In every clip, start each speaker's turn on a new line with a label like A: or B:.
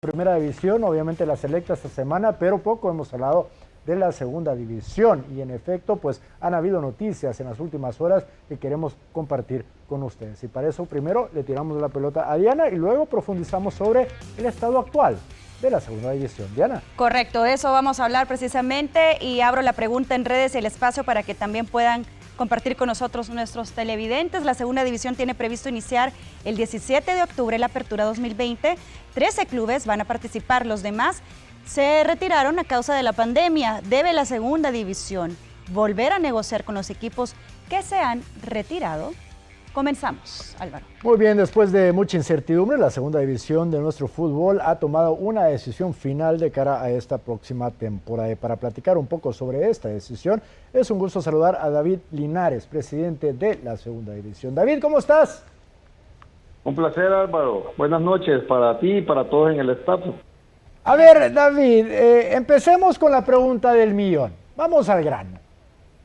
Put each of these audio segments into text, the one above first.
A: Primera división, obviamente la selecta esta semana, pero poco hemos hablado de la segunda división y en efecto pues han habido noticias en las últimas horas que queremos compartir con ustedes y para eso primero le tiramos la pelota a Diana y luego profundizamos sobre el estado actual de la segunda división. Diana.
B: Correcto, de eso vamos a hablar precisamente y abro la pregunta en redes y el espacio para que también puedan compartir con nosotros nuestros televidentes. La segunda división tiene previsto iniciar el 17 de octubre la apertura 2020. 13 clubes van a participar, los demás se retiraron a causa de la pandemia. Debe la segunda división volver a negociar con los equipos que se han retirado. Comenzamos, Álvaro.
A: Muy bien, después de mucha incertidumbre, la segunda división de nuestro fútbol ha tomado una decisión final de cara a esta próxima temporada. Y para platicar un poco sobre esta decisión, es un gusto saludar a David Linares, presidente de la segunda división. David, ¿cómo estás?
C: Un placer, Álvaro. Buenas noches para ti y para todos en el staff.
A: A ver, David, empecemos con la pregunta del millón. Vamos al grano.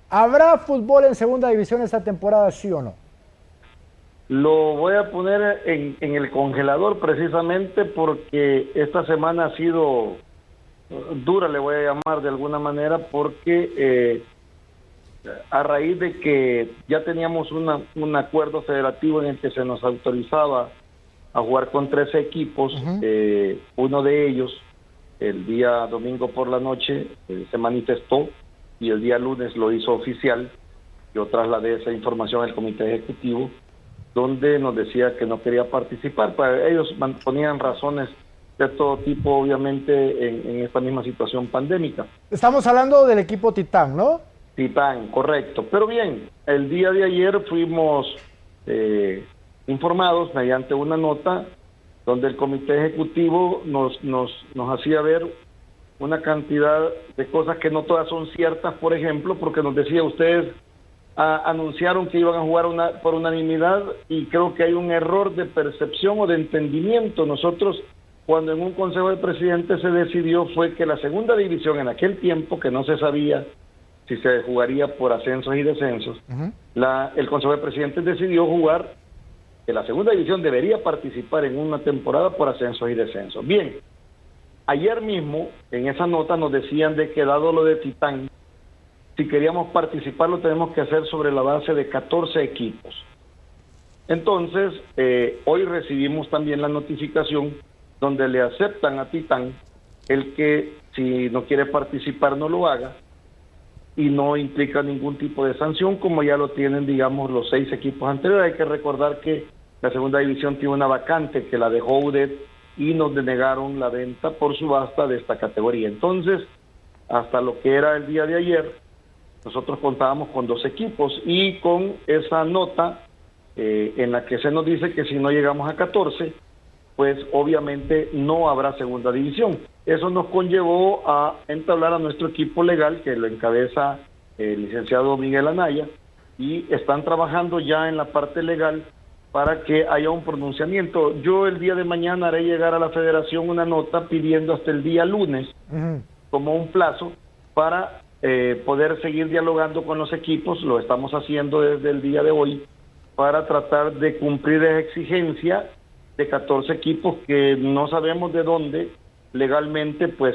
A: ¿Habrá fútbol en segunda división esta temporada, sí o no?
C: Lo voy a poner en el congelador precisamente porque esta semana ha sido dura, le voy a llamar de alguna manera, porque a raíz de que ya teníamos un acuerdo federativo en el que se nos autorizaba a jugar con 13 equipos, uno de ellos el día domingo por la noche se manifestó y el día lunes lo hizo oficial. Yo trasladé esa información al comité ejecutivo, donde nos decía que no quería participar. Pues ellos ponían razones de todo tipo, obviamente, en esta misma situación pandémica.
A: Estamos hablando del equipo Titán, ¿no?
C: Titán, correcto. Pero bien, el día de ayer fuimos informados mediante una nota donde el comité ejecutivo nos hacía ver una cantidad de cosas que no todas son ciertas, por ejemplo, porque nos decía ustedes anunciaron que iban a jugar por unanimidad y creo que hay un error de percepción o de entendimiento. Nosotros, cuando en un consejo de presidentes se decidió, fue que la segunda división en aquel tiempo, que no se sabía si se jugaría por ascensos y descensos, el consejo de presidentes decidió jugar, que la segunda división debería participar en una temporada por ascensos y descensos. Bien, ayer mismo en esa nota nos decían de que dado lo de Titán, si queríamos participar lo tenemos que hacer sobre la base de 14 equipos. Entonces, hoy recibimos también la notificación donde le aceptan a Titán el que si no quiere participar no lo haga y no implica ningún tipo de sanción como ya lo tienen, digamos, los 6 equipos anteriores. Hay que recordar que la segunda división tiene una vacante que la dejó UDET y nos denegaron la venta por subasta de esta categoría. Entonces, hasta lo que era el día de ayer, nosotros contábamos con 2 equipos y con esa nota en la que se nos dice que si no llegamos a 14, pues obviamente no habrá segunda división. Eso nos conllevó a entablar a nuestro equipo legal, que lo encabeza el licenciado Miguel Anaya, y están trabajando ya en la parte legal para que haya un pronunciamiento. Yo el día de mañana haré llegar a la federación una nota pidiendo hasta el día lunes como un plazo para poder seguir dialogando con los equipos. Lo estamos haciendo desde el día de hoy para tratar de cumplir esa exigencia de 14 equipos que no sabemos de dónde legalmente pues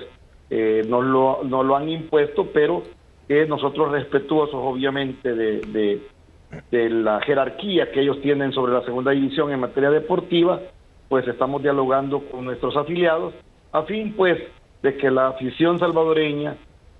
C: nos lo han impuesto, pero que nosotros respetuosos obviamente de la jerarquía que ellos tienen sobre la segunda división en materia deportiva, pues estamos dialogando con nuestros afiliados a fin pues de que la afición salvadoreña,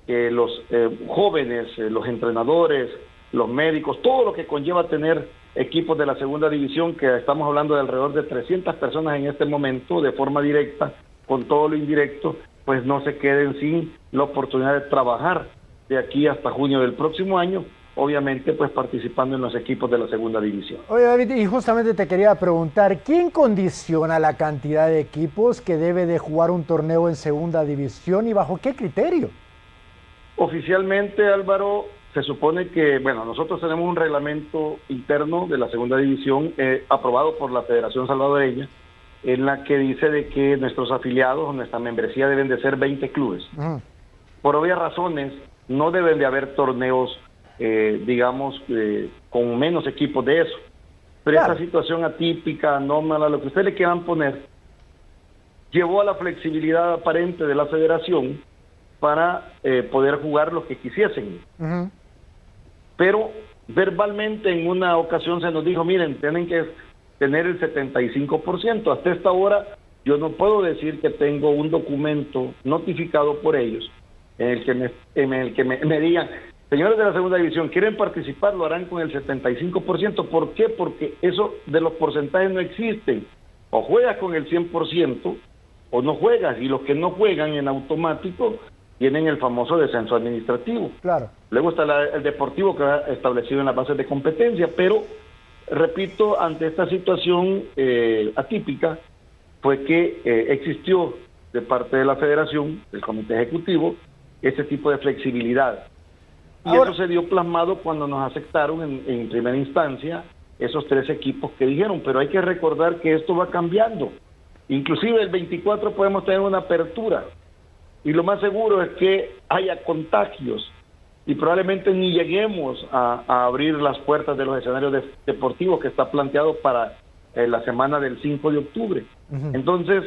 C: los jóvenes, los entrenadores, los médicos, todo lo que conlleva tener equipos de la segunda división, que estamos hablando de alrededor de 300 personas en este momento, de forma directa, con todo lo indirecto, pues no se queden sin la oportunidad de trabajar de aquí hasta junio del próximo año, obviamente pues participando en los equipos de la segunda división.
A: Oye, David, y justamente te quería preguntar, ¿quién condiciona la cantidad de equipos que debe de jugar un torneo en segunda división y bajo qué criterio?
C: Oficialmente, Álvaro, se supone que, bueno, nosotros tenemos un reglamento interno de la segunda división aprobado por la Federación Salvadoreña, en la que dice de que nuestros afiliados, nuestra membresía deben de ser 20 clubes. Por obvias razones, no deben de haber torneos, digamos, con menos equipos de eso. Pero claro, esta situación atípica, anómala, lo que ustedes le quieran poner, llevó a la flexibilidad aparente de la federación para poder jugar los que quisiesen. Pero verbalmente en una ocasión se nos dijo, miren, tienen que tener el 75%. Hasta esta hora yo no puedo decir que tengo un documento notificado por ellos en el que me digan, señores de la segunda división, ¿quieren participar? Lo harán con el 75%. ¿Por qué? Porque eso de los porcentajes no existen. O juegas con el 100% o no juegas. Y los que no juegan en automático tienen el famoso descenso administrativo.
A: Claro. Luego
C: está el deportivo que ha establecido en las bases de competencia. Pero, repito, ante esta situación atípica, fue que existió de parte de la federación, del comité ejecutivo, ese tipo de flexibilidad. Y ahora, eso se dio plasmado cuando nos aceptaron en primera instancia esos 3 equipos que dijeron, pero hay que recordar que esto va cambiando. Inclusive el 24 podemos tener una apertura y lo más seguro es que haya contagios y probablemente ni lleguemos a abrir las puertas de los escenarios deportivos que está planteado para la semana del 5 de octubre. Entonces,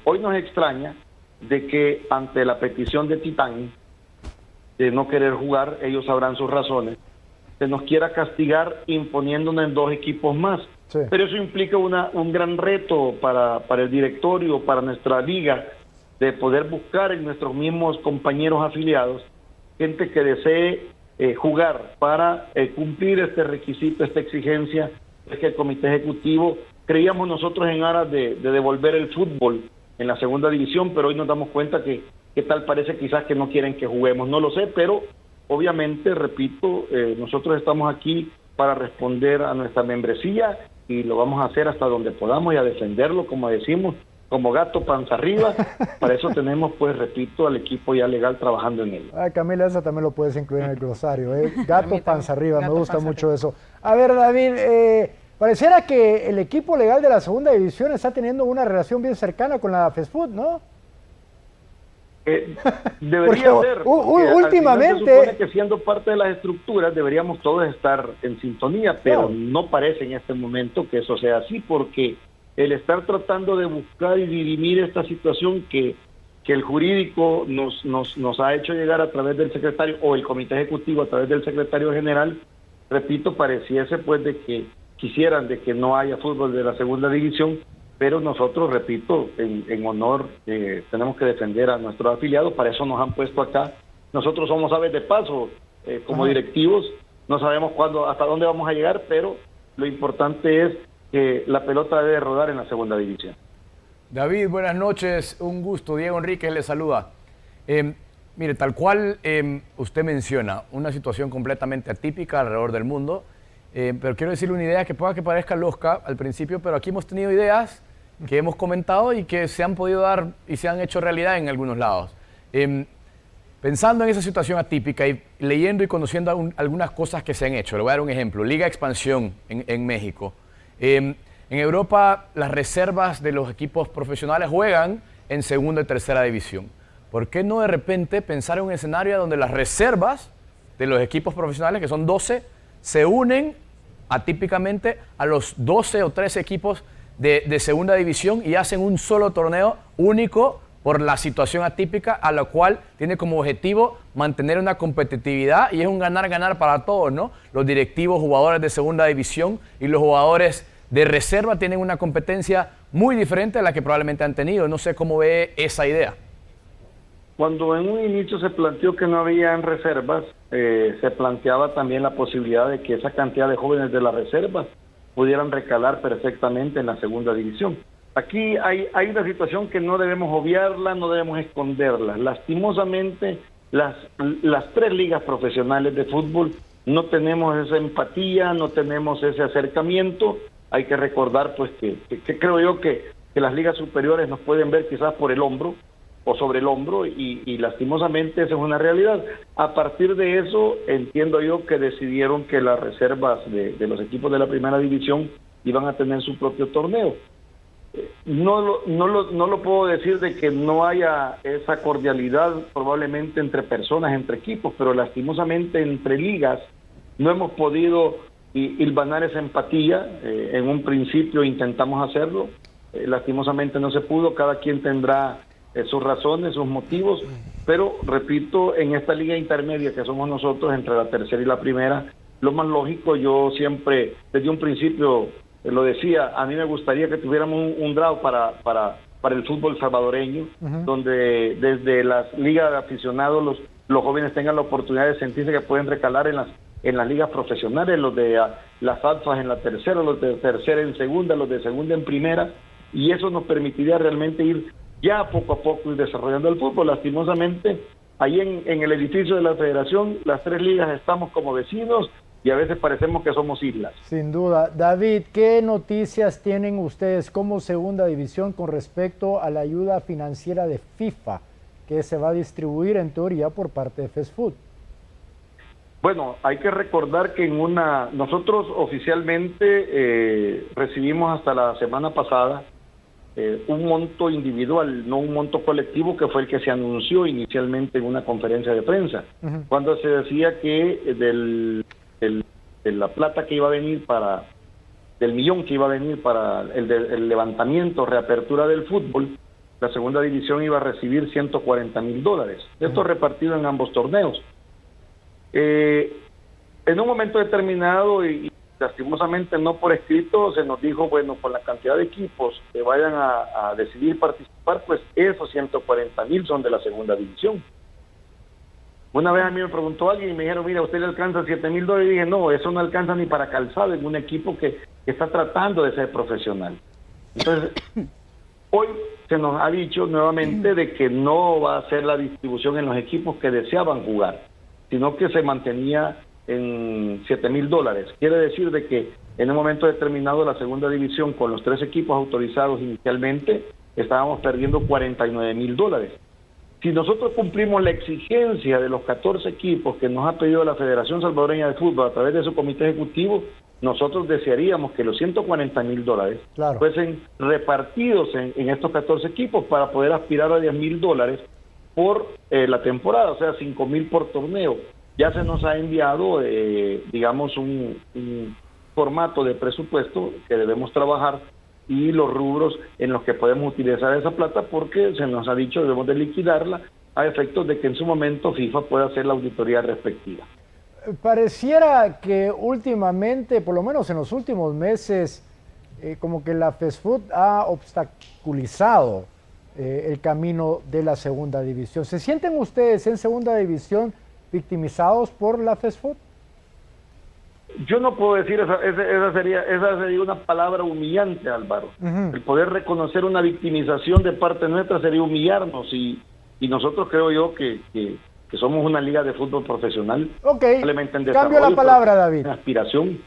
C: hoy nos extraña de que ante la petición de Titán de no querer jugar, ellos sabrán sus razones, se nos quiera castigar imponiéndonos en 2 equipos más. Sí. Pero eso implica un gran reto para el directorio, para nuestra liga, de poder buscar en nuestros mismos compañeros afiliados gente que desee jugar para cumplir este requisito, esta exigencia. Es que el comité ejecutivo, creíamos nosotros en aras de devolver el fútbol en la segunda división, pero hoy nos damos cuenta que tal parece quizás que no quieren que juguemos, no lo sé, pero obviamente, repito, nosotros estamos aquí para responder a nuestra membresía y lo vamos a hacer hasta donde podamos y a defenderlo, como decimos, como gato panza arriba. Para eso tenemos, pues, repito, al equipo ya legal trabajando en ello.
A: Camila, eso también lo puedes incluir en el glosario, gato panza arriba, me gusta mucho eso. A ver, David, pareciera que el equipo legal de la segunda división está teniendo una relación bien cercana con la FESFUT, ¿no?
C: Debería ser.
A: Últimamente
C: se supone que siendo parte de las estructuras deberíamos todos estar en sintonía, pero no parece en este momento que eso sea así, porque el estar tratando de buscar y dirimir esta situación que el jurídico nos ha hecho llegar a través del secretario, o el comité ejecutivo a través del secretario general, repito, pareciese pues de que quisieran de que no haya fútbol de la segunda división, pero nosotros, repito, en honor, tenemos que defender a nuestros afiliados, para eso nos han puesto acá. Nosotros somos aves de paso, como directivos, no sabemos hasta dónde vamos a llegar, pero lo importante es que la pelota debe rodar en la segunda división.
D: David, buenas noches, un gusto. Diego Enríquez le saluda. Mire, tal cual usted menciona, una situación completamente atípica alrededor del mundo, pero quiero decirle una idea que pueda que parezca losca al principio, pero aquí hemos tenido ideas que hemos comentado y que se han podido dar y se han hecho realidad en algunos lados. Pensando en esa situación atípica y leyendo y conociendo algunas cosas que se han hecho, le voy a dar un ejemplo. Liga Expansión en México. En Europa las reservas de los equipos profesionales juegan en segunda y tercera división. ¿Por qué no de repente pensar en un escenario donde las reservas de los equipos profesionales, que son 12, se unen atípicamente a los 12 o 13 equipos de segunda división y hacen un solo torneo único por la situación atípica, a la cual tiene como objetivo mantener una competitividad y es un ganar-ganar para todos, ¿no? Los directivos, jugadores de segunda división y los jugadores de reserva tienen una competencia muy diferente a la que probablemente han tenido. No sé cómo ve esa idea.
C: Cuando en un inicio se planteó que no habían reservas, se planteaba también la posibilidad de que esa cantidad de jóvenes de las reservas pudieran recalar perfectamente en la segunda división. Aquí hay una situación que no debemos obviarla, no debemos esconderla. Lastimosamente, las 3 ligas profesionales de fútbol no tenemos esa empatía, no tenemos ese acercamiento. Hay que recordar pues que creo yo que las ligas superiores nos pueden ver quizás por el hombro o sobre el hombro y lastimosamente esa es una realidad. A partir de eso entiendo yo que decidieron que las reservas de los equipos de la primera división iban a tener su propio torneo. No lo puedo decir de que no haya esa cordialidad probablemente entre personas, entre equipos, pero lastimosamente entre ligas no hemos podido hilvanar esa empatía. En un principio intentamos hacerlo, lastimosamente no se pudo, cada quien tendrá sus razones, sus motivos, pero repito, en esta liga intermedia que somos nosotros, entre la tercera y la primera, lo más lógico, yo siempre, desde un principio lo decía, a mí me gustaría que tuviéramos un draft para el fútbol salvadoreño, donde desde las ligas de aficionados los jóvenes tengan la oportunidad de sentirse que pueden recalar en las ligas profesionales, los de las alfas en la tercera, los de tercera en segunda, los de segunda en primera, y eso nos permitiría realmente ir ya poco a poco ir desarrollando el fútbol. Lastimosamente, ahí en el edificio de la federación, las 3 ligas estamos como vecinos y a veces parecemos que somos islas.
A: Sin duda. David, ¿qué noticias tienen ustedes como segunda división con respecto a la ayuda financiera de FIFA que se va a distribuir en teoría por parte de FESFUT?
C: Bueno, hay que recordar que nosotros oficialmente recibimos hasta la semana pasada un monto individual, no un monto colectivo, que fue el que se anunció inicialmente en una conferencia de prensa, cuando se decía que de la plata que iba a venir del millón que iba a venir para el levantamiento, reapertura del fútbol, la segunda división iba a recibir $140,000. Esto repartido en ambos torneos. En un momento determinado y lastimosamente no por escrito, se nos dijo, bueno, por la cantidad de equipos que vayan a decidir participar, pues esos 140,000 son de la segunda división. Una vez a mí me preguntó alguien y me dijeron, mira, ¿usted le alcanza $7,000? Y dije, no, eso no alcanza ni para calzado en un equipo que está tratando de ser profesional. Entonces, hoy se nos ha dicho nuevamente de que no va a ser la distribución en los equipos que deseaban jugar, sino que se mantenía en $7,000. Quiere decir de que en un momento determinado la segunda división, con los 3 equipos autorizados inicialmente, estábamos perdiendo $49,000. Si nosotros cumplimos la exigencia de los 14 equipos que nos ha pedido la Federación Salvadoreña de Fútbol a través de su comité ejecutivo, nosotros desearíamos que los $140,000 fuesen repartidos en estos 14 equipos para poder aspirar a $10,000 por la temporada, o sea, $5,000 por torneo. Ya se nos ha enviado, digamos, un formato de presupuesto que debemos trabajar y los rubros en los que podemos utilizar esa plata, porque se nos ha dicho debemos de liquidarla a efectos de que en su momento FIFA pueda hacer la auditoría respectiva.
A: Pareciera que últimamente, por lo menos en los últimos meses, como que la FESFUT ha obstaculizado el camino de la segunda división. ¿Se sienten ustedes en segunda división victimizados por la FESFUT?
C: Yo no puedo decir, esa sería una palabra humillante, Álvaro. El poder reconocer una victimización de parte nuestra sería humillarnos, y nosotros creo yo que somos una liga de fútbol profesional.
A: Ok, cambio la palabra, David.
C: Aspiración.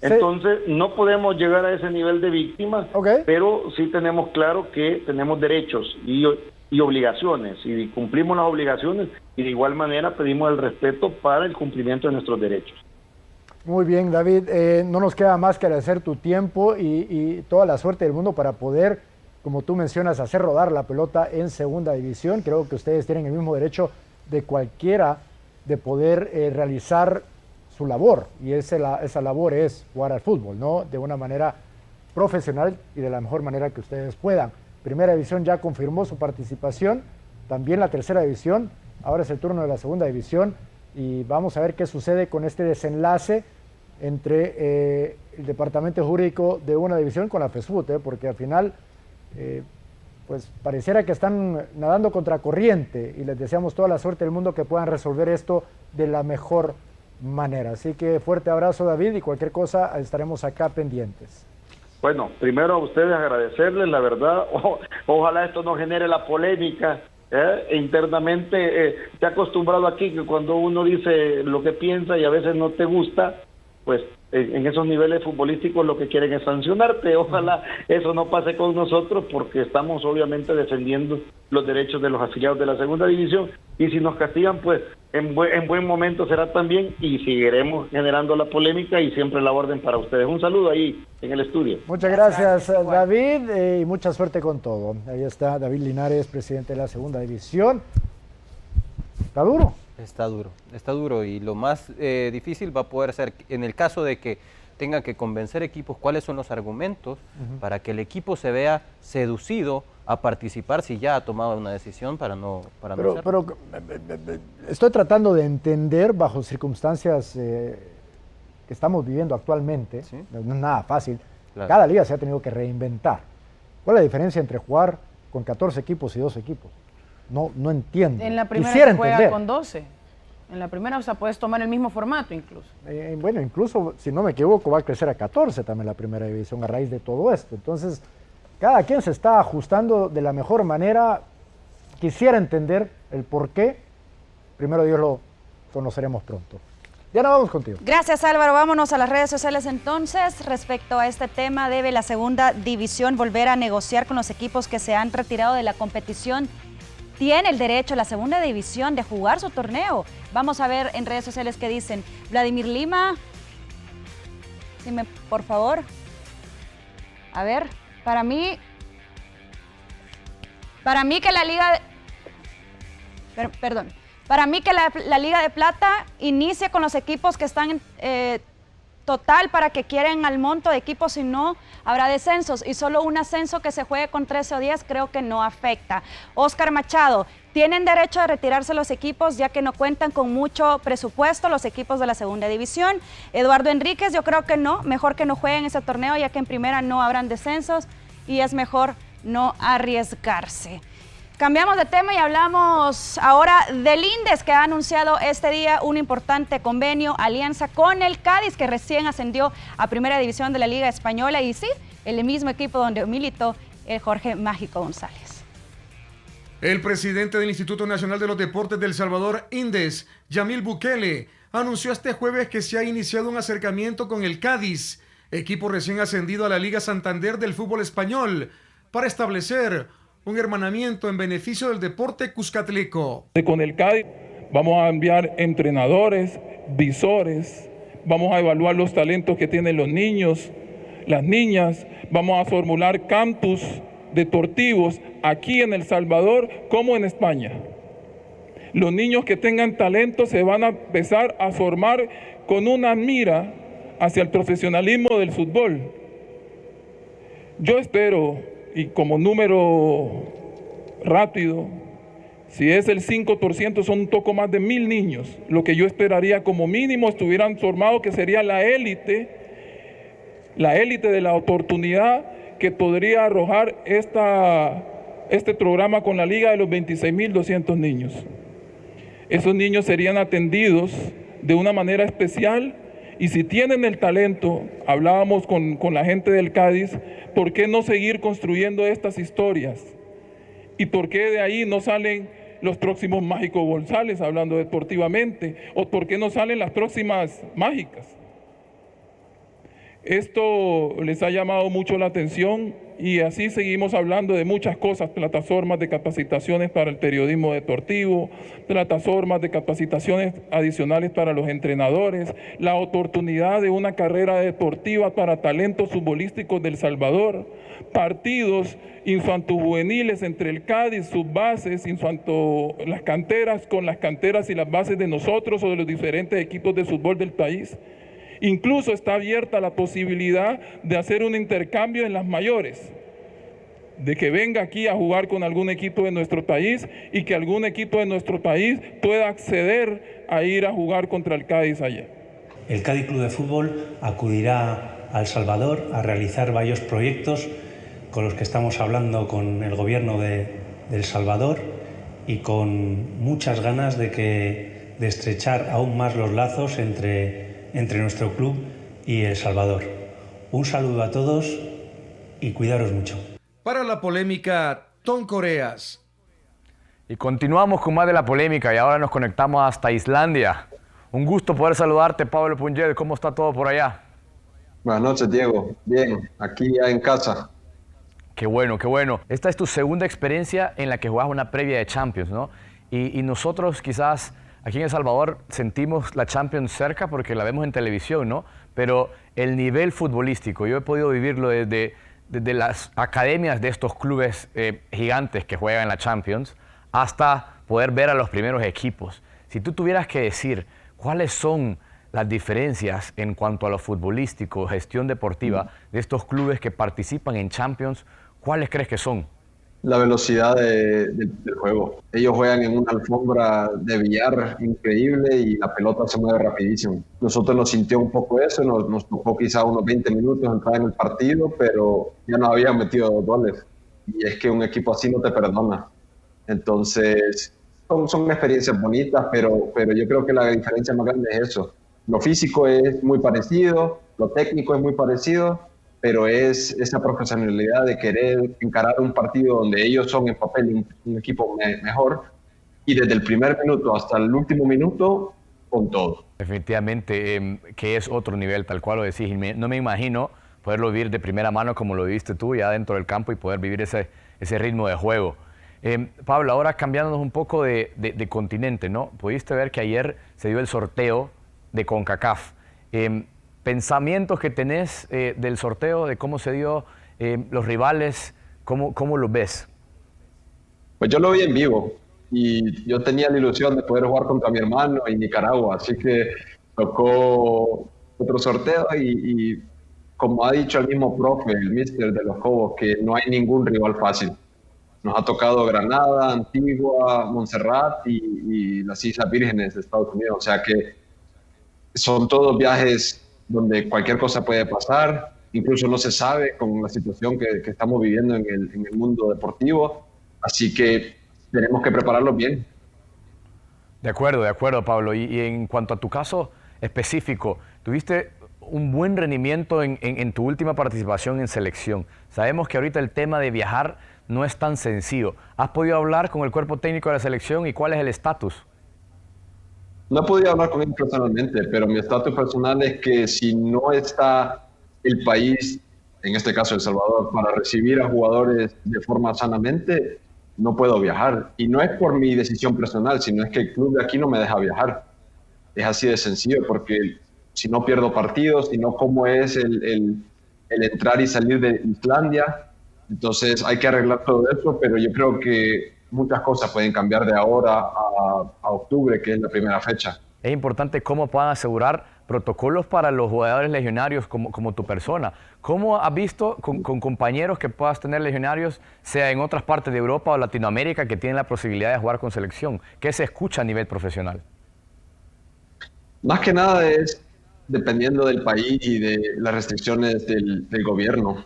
C: Entonces, no podemos llegar a ese nivel de víctimas, pero sí tenemos claro que tenemos derechos y obligaciones, y cumplimos las obligaciones, y de igual manera pedimos el respeto para el cumplimiento de nuestros derechos.
A: Muy bien, David, no nos queda más que agradecer tu tiempo y toda la suerte del mundo para poder, como tú mencionas, hacer rodar la pelota en segunda división. Creo que ustedes tienen el mismo derecho de cualquiera de poder realizar su labor, y esa labor es jugar al fútbol, ¿no? De una manera profesional y de la mejor manera que ustedes puedan. Primera división ya confirmó su participación, también la tercera división, ahora es el turno de la segunda división, y vamos a ver qué sucede con este desenlace entre el departamento jurídico de una división con la FESFUT, porque al final pues pareciera que están nadando contra corriente, y les deseamos toda la suerte del mundo que puedan resolver esto de la mejor manera. Así que fuerte abrazo, David, y cualquier cosa estaremos acá pendientes.
C: Bueno, primero a ustedes agradecerles, la verdad, ojalá esto no genere la polémica. Internamente se ha acostumbrado aquí que cuando uno dice lo que piensa y a veces no te gusta, pues en esos niveles futbolísticos lo que quieren es sancionarte. Ojalá eso no pase con nosotros, porque estamos obviamente defendiendo los derechos de los afiliados de la segunda división, y si nos castigan, pues en buen momento será también, y seguiremos generando la polémica y siempre la orden para ustedes. Un saludo ahí en el estudio.
A: Muchas gracias, David, y mucha suerte con todo. Ahí está David Linares, presidente de la segunda división. ¿Está duro?
E: Está duro, y lo más difícil va a poder ser, en el caso de que tenga que convencer equipos cuáles son los argumentos para que el equipo se vea seducido a participar si ya ha tomado una decisión para no hacerlo.
A: Pero estoy tratando de entender bajo circunstancias que estamos viviendo actualmente, ¿sí? No es nada fácil, claro. Cada liga se ha tenido que reinventar. ¿Cuál es la diferencia entre jugar con 14 equipos y 12 equipos? No entiendo.
F: En la primera
A: Quisiera
F: se juega
A: entender.
F: con 12. En la primera, o sea, puedes tomar el mismo formato incluso.
A: Bueno, incluso, si no me equivoco, va a crecer a 14 también la primera división a raíz de todo esto. Entonces, cada quien se está ajustando de la mejor manera. Quisiera entender el por qué. Primero Dios lo conoceremos pronto. Diana, vamos contigo.
B: Gracias, Álvaro. Vámonos a las redes sociales entonces. Respecto a este tema, ¿debe la segunda división volver a negociar con los equipos que se han retirado de la competición? ¿Tiene el derecho la segunda división de jugar su torneo? Vamos a ver en redes sociales qué dicen. Vladimir Lima, dime por favor. A ver, para mí que la Liga para mí que la Liga de Plata inicie con los equipos que están en total para que quieren al monto de equipos, si no habrá descensos, y solo un ascenso que se juegue con 13 o 10 creo que no afecta. Oscar Machado, ¿tienen derecho a retirarse los equipos ya que no cuentan con mucho presupuesto los equipos de la segunda división? Eduardo Enríquez, yo creo que no, mejor que no jueguen ese torneo ya que en primera no habrán descensos y es mejor no arriesgarse. Cambiamos de tema y hablamos ahora del Indes, que ha anunciado este día un importante convenio, alianza con el Cádiz, que recién ascendió a Primera División de la Liga Española, y sí, el mismo equipo donde militó el Jorge Mágico González.
G: El presidente del Instituto Nacional de los Deportes de El Salvador, Indes, Yamil Bukele, anunció este jueves que se ha iniciado un acercamiento con el Cádiz, equipo recién ascendido a la Liga Santander del fútbol español, para establecer un hermanamiento en beneficio del deporte cuscatleco.
H: Con el Cádiz vamos a enviar entrenadores, visores, vamos a evaluar los talentos que tienen los niños, las niñas, vamos a formular campus deportivos aquí en El Salvador como en España. Los niños que tengan talento se van a empezar a formar con una mira hacia el profesionalismo del fútbol. Yo espero, y como número rápido, si es el 5%, son un poco más de 1000 niños. Lo que yo esperaría como mínimo estuvieran formados, que sería la élite de la oportunidad que podría arrojar este programa con la Liga de los 26.200 niños. Esos niños serían atendidos de una manera especial. Y si tienen el talento, hablábamos con la gente del Cádiz, ¿por qué no seguir construyendo estas historias? ¿Y por qué de ahí no salen los próximos Mágico González, hablando deportivamente? ¿O por qué no salen las próximas mágicas? Esto les ha llamado mucho la atención y así seguimos hablando de muchas cosas, plataformas de capacitaciones para el periodismo deportivo, plataformas de capacitaciones adicionales para los entrenadores, la oportunidad de una carrera deportiva para talentos futbolísticos del Salvador, partidos infantojuveniles entre el Cádiz, sus bases, las canteras con las canteras y las bases de nosotros o de los diferentes equipos de fútbol del país. Incluso está abierta la posibilidad de hacer un intercambio en las mayores, de que venga aquí a jugar con algún equipo de nuestro país y que algún equipo de nuestro país pueda acceder a ir a jugar contra el Cádiz allá.
I: El Cádiz Club de Fútbol acudirá a El Salvador a realizar varios proyectos con los que estamos hablando con el gobierno de El Salvador y con muchas ganas de estrechar aún más los lazos entre nuestro club y El Salvador. Un saludo a todos y cuidaros mucho.
G: Para la polémica, Tom Coreas.
D: Y continuamos con más de la polémica y ahora nos conectamos hasta Islandia. Un gusto poder saludarte, Pablo Punget. ¿Cómo está todo por allá?
J: Buenas noches, Diego. Bien, aquí ya en casa.
D: Qué bueno, qué bueno. Esta es tu segunda experiencia en la que jugás una previa de Champions, ¿no? Y nosotros quizás aquí en El Salvador sentimos la Champions cerca porque la vemos en televisión, ¿no? Pero el nivel futbolístico, yo he podido vivirlo desde las academias de estos clubes gigantes que juegan en la Champions hasta poder ver a los primeros equipos. Si tú tuvieras que decir cuáles son las diferencias en cuanto a lo futbolístico, gestión deportiva de estos clubes que participan en Champions, ¿cuáles crees que son?
J: La velocidad del juego. Ellos juegan en una alfombra de billar increíble y la pelota se mueve rapidísimo. Nosotros nos sintió un poco eso, nos tocó quizá unos 20 minutos entrar en el partido, pero ya no habían metido goles. Y es que un equipo así no te perdona. Entonces, son experiencias bonitas, pero yo creo que la diferencia más grande es eso. Lo físico es muy parecido, lo técnico es muy parecido, pero es esa profesionalidad de querer encarar un partido donde ellos son en papel un equipo mejor, y desde el primer minuto hasta el último minuto, con todo.
D: Definitivamente, que es otro nivel, tal cual lo decís. No me imagino poderlo vivir de primera mano como lo viviste tú, ya dentro del campo, y poder vivir ese ritmo de juego. Pablo, ahora cambiándonos un poco de continente, ¿no? Pudiste ver que ayer se dio el sorteo de CONCACAF. Pensamientos que tenés del sorteo, de cómo se dio, los rivales, ¿cómo los ves?
J: Pues yo lo vi en vivo y yo tenía la ilusión de poder jugar contra mi hermano en Nicaragua, así que tocó otro sorteo y como ha dicho el mismo profe, el míster de los Cobos, que no hay ningún rival fácil. Nos ha tocado Granada, Antigua, Montserrat y las Islas Vírgenes de Estados Unidos, o sea que son todos viajes donde cualquier cosa puede pasar, incluso no se sabe con la situación que estamos viviendo en el mundo deportivo, así que tenemos que prepararlos bien.
D: De acuerdo, Pablo. Y en cuanto a tu caso específico, tuviste un buen rendimiento en tu última participación en selección. Sabemos que ahorita el tema de viajar no es tan sencillo. ¿Has podido hablar con el cuerpo técnico de la selección y cuál es el estatus?
J: No he podido hablar con él personalmente, pero mi estatus personal es que si no está el país, en este caso El Salvador, para recibir a jugadores de forma sanamente, no puedo viajar. Y no es por mi decisión personal, sino es que el club de aquí no me deja viajar. Es así de sencillo, porque si no pierdo partidos, si no cómo es el entrar y salir de Islandia, entonces hay que arreglar todo eso, pero yo creo que muchas cosas pueden cambiar de ahora a octubre, que es la primera fecha.
D: Es importante cómo puedan asegurar protocolos para los jugadores legionarios como tu persona. ¿Cómo has visto con compañeros que puedas tener legionarios, sea en otras partes de Europa o Latinoamérica, que tienen la posibilidad de jugar con selección? ¿Qué se escucha a nivel profesional?
J: Más que nada es dependiendo del país y de las restricciones del gobierno.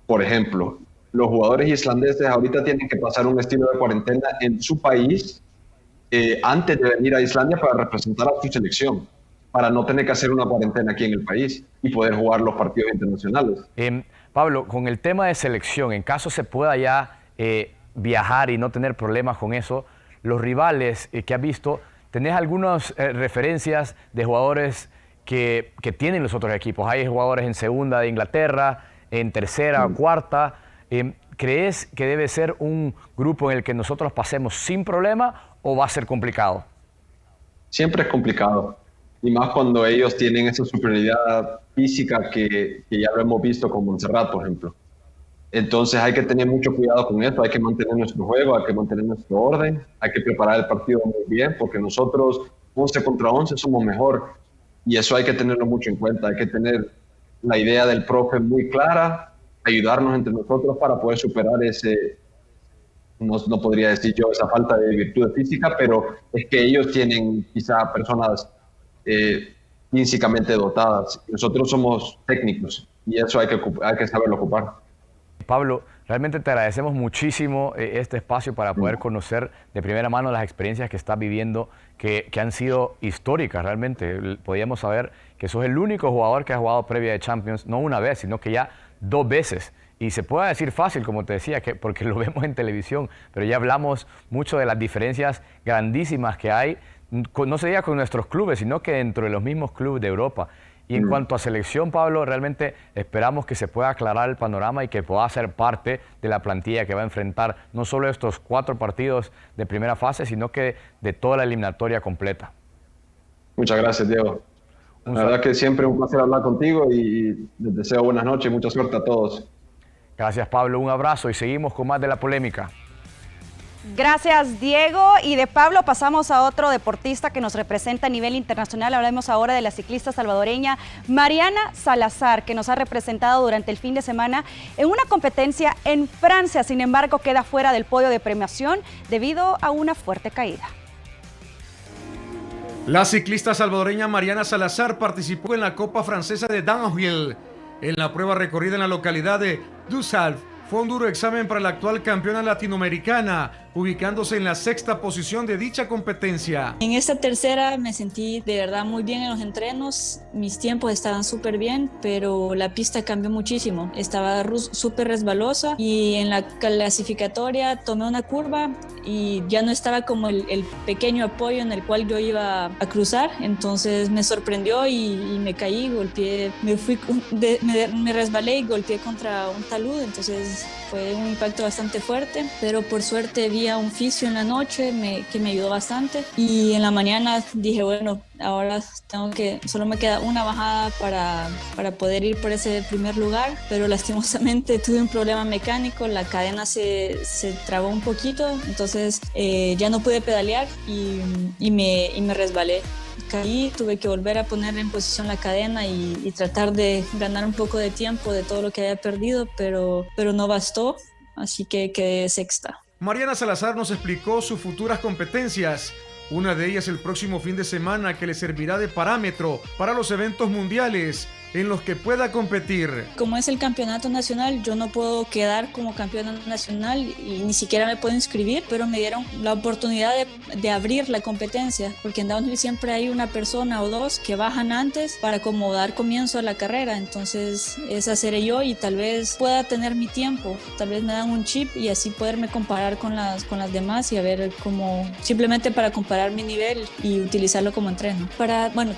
J: Por ejemplo, los jugadores islandeses ahorita tienen que pasar un estilo de cuarentena en su país antes de venir a Islandia para representar a su selección, para no tener que hacer una cuarentena aquí en el país y poder jugar los partidos internacionales.
D: Pablo, con el tema de selección, en caso se pueda ya viajar y no tener problemas con eso, los rivales que has visto, ¿tenés algunas referencias de jugadores que tienen los otros equipos? Hay jugadores en segunda de Inglaterra, en tercera o cuarta. ¿Crees que debe ser un grupo en el que nosotros pasemos sin problema o va a ser complicado?
J: Siempre es complicado, y más cuando ellos tienen esa superioridad física que ya lo hemos visto con Montserrat, por ejemplo. Entonces hay que tener mucho cuidado con esto, hay que mantener nuestro juego, hay que mantener nuestro orden, hay que preparar el partido muy bien, porque nosotros 11 contra 11 somos mejor, y eso hay que tenerlo mucho en cuenta, hay que tener la idea del profe muy clara, ayudarnos entre nosotros para poder superar ese, no podría decir yo, esa falta de virtud física, pero es que ellos tienen quizá personas físicamente dotadas. Nosotros somos técnicos y eso hay que saberlo ocupar.
D: Pablo, realmente te agradecemos muchísimo este espacio para poder conocer de primera mano las experiencias que estás viviendo, que han sido históricas realmente. Podíamos saber que sos el único jugador que ha jugado previa de Champions, no una vez, sino que ya 2 veces. Y se puede decir fácil, como te decía, porque lo vemos en televisión, pero ya hablamos mucho de las diferencias grandísimas que hay, no se diga con nuestros clubes, sino que dentro de los mismos clubes de Europa. Y en cuanto a selección, Pablo, realmente esperamos que se pueda aclarar el panorama y que pueda ser parte de la plantilla que va a enfrentar no solo estos 4 partidos de primera fase, sino que de toda la eliminatoria completa.
J: Muchas gracias, Diego. La verdad que siempre es un placer hablar contigo y les deseo buenas noches y mucha suerte a todos.
D: Gracias, Pablo. Un abrazo y seguimos con más de la polémica.
B: Gracias, Diego. Y de Pablo pasamos a otro deportista que nos representa a nivel internacional. Hablemos ahora de la ciclista salvadoreña Mariana Salazar, que nos ha representado durante el fin de semana en una competencia en Francia. Sin embargo, queda fuera del podio de premiación debido a una fuerte caída.
G: La ciclista salvadoreña Mariana Salazar participó en la Copa Francesa de Downhill. En la prueba recorrida en la localidad de Dussalf, fue un duro examen para la actual campeona latinoamericana, ubicándose en la 6ª posición de dicha competencia.
K: En esta tercera me sentí de verdad muy bien en los entrenos, mis tiempos estaban súper bien, pero la pista cambió muchísimo, estaba súper resbalosa y en la clasificatoria tomé una curva y ya no estaba como el pequeño apoyo en el cual yo iba a cruzar, entonces me sorprendió y me caí, golpeé, me resbalé y golpeé contra un talud, entonces fue un impacto bastante fuerte, pero por suerte vi a un fisio en la noche que me ayudó bastante y en la mañana dije, bueno, ahora solo me queda una bajada para poder ir por ese primer lugar, pero lastimosamente tuve un problema mecánico, la cadena se trabó un poquito, entonces ya no pude pedalear y me resbalé. Caí, tuve que volver a poner en posición la cadena y tratar de ganar un poco de tiempo de todo lo que había perdido, pero no bastó, así que quedé sexta.
G: Mariana Salazar nos explicó sus futuras competencias, una de ellas el próximo fin de semana que le servirá de parámetro para los eventos mundiales en los que pueda competir.
K: Como es el campeonato nacional, yo no puedo quedar como campeona nacional y ni siquiera me puedo inscribir, pero me dieron la oportunidad de abrir la competencia, porque en downhill siempre hay una persona o dos que bajan antes para como dar comienzo a la carrera, entonces esa seré yo y tal vez pueda tener mi tiempo, tal vez me dan un chip y así poderme comparar con las demás y a ver cómo, simplemente para comparar mi nivel y utilizarlo como entreno.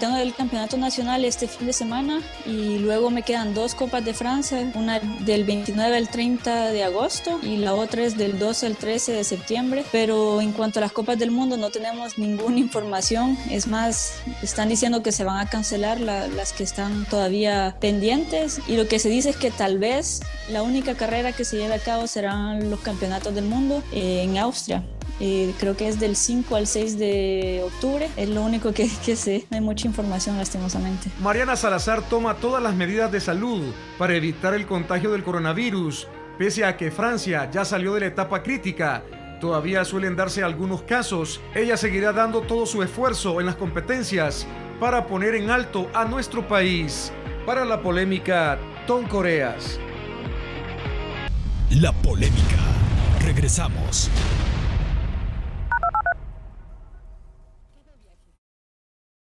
K: Tengo el campeonato nacional este fin de semana y luego me quedan 2 Copas de Francia, una del 29 al 30 de agosto y la otra es del 12 al 13 de septiembre, pero en cuanto a las Copas del Mundo no tenemos ninguna información, es más, están diciendo que se van a cancelar las que están todavía pendientes y lo que se dice es que tal vez la única carrera que se lleve a cabo serán los campeonatos del mundo en Austria. Creo que es del 5 al 6 de octubre, es lo único que sé, no hay mucha información lastimosamente.
G: Mariana Salazar toma todas las medidas de salud para evitar el contagio del coronavirus, pese a que Francia ya salió de la etapa crítica. Todavía suelen darse algunos casos, ella seguirá dando todo su esfuerzo en las competencias para poner en alto a nuestro país. Para La Polémica, Tom Coreas.
L: La Polémica, regresamos.